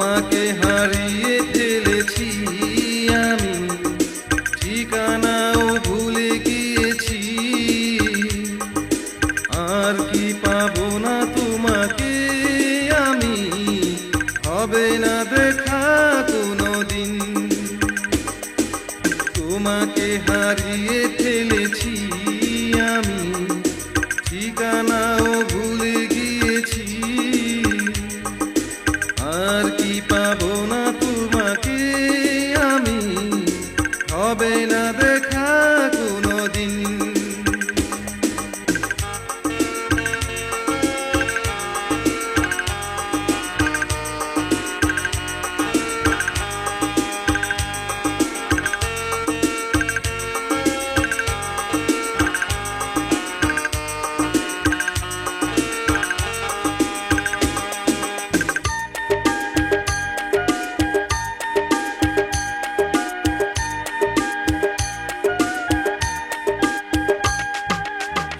তোমাকে হারিয়ে ফেলেছি আমি, ঠিকানাও ভুলে গিয়েছি। আর কি পাবো না তোমাকে আমি, হবে না দেখা কোনোদিন। তোমাকে হারিয়ে ফেলেছি আমি, ঠিকানাও ভুলে গিয়েছি। আর কি পাবো না তোমাকে আমি, হবে না দেখা কোনোদিন।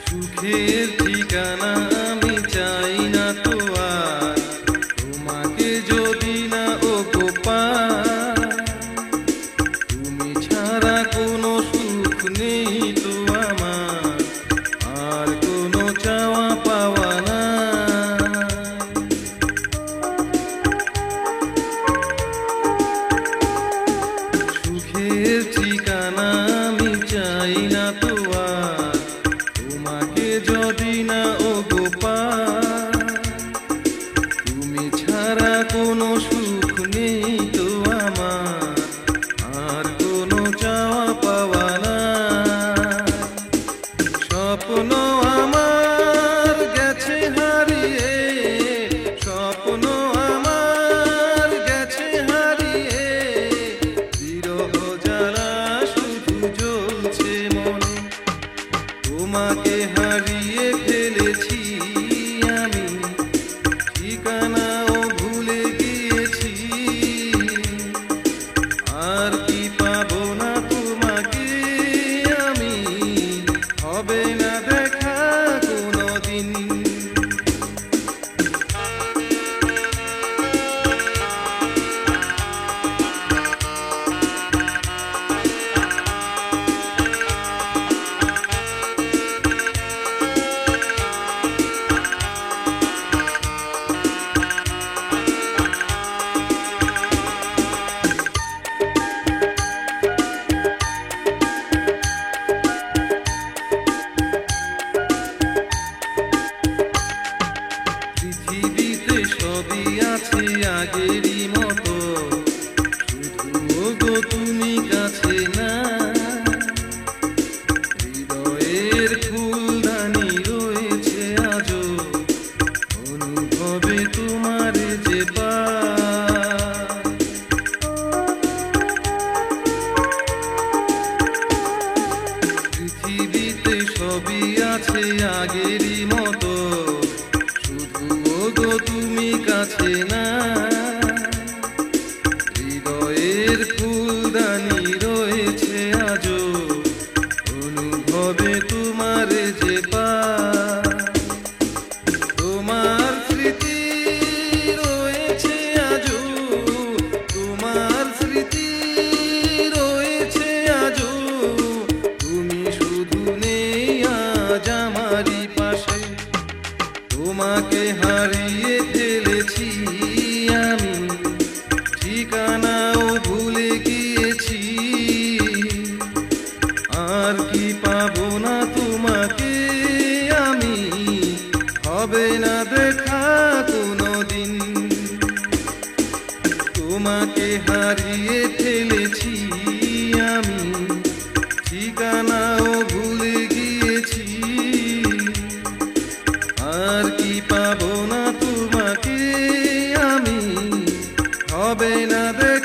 সুখের ঠিকানা আমি চাই না তো আর, তোমাকে যদি না ও গো পাই। তুমি ছাড়া কোনো সুখ নেই তো আমার, আর কোনো চাওয়া পাওয়া না। সুখের ঠিকানা আমি চাই না তো আর, তোমাকে যদি না ও গো পাই। তুমি ছাড়া কোনো সুখ নেই তো আমার, আর কোনো চাওয়া পাওয়া না। স্বপ্ন আমার গেছে হারিয়ে, স্বপ্ন আমার গেছে হারিয়ে, বিরহ জ্বালা শুধু জ্বলছে মনে। তোমাকে হারিয়ে ফেলেছি আমি, ঠিকানাও ভুলে গিয়েছি। আর কি পাবো না তোমাকে আমি, হবে না দেখা কোনোদিন। পৃথিবীতে সবই আছে আগেরই মতো, শুধু গো তুমি কাছে না। হৃদয়ের ফুলদানি রয়েছে আজও, অনুভবে তোমার যে পাই। পৃথিবীতে সবই আছে আগেরই মতো, শুধু গো তুমি কাছে না। হৃদয়ের ফুলদানি রয়েছে আজও, অনুভবে তোমার যে পাই। তোমার স্মৃতি রয়েছে আজও, তোমার স্মৃতি রয়েছে আজও, তুমি শুধু নেই আজ আমারই পাশে। তোমাকে হারিয়ে ফেলেছি আমি, ঠিকানাও ভুলে গিয়েছি। আর কি পাবো না তোমাকে আমি, হবে না দেখা কোনোদিন। তোমাকে হারিয়ে ফেলেছি আমি, ঠিকানাও ভুলে গিয়েছি। আর কি পাবো না তোমাকে আমি, হবে না দেখা।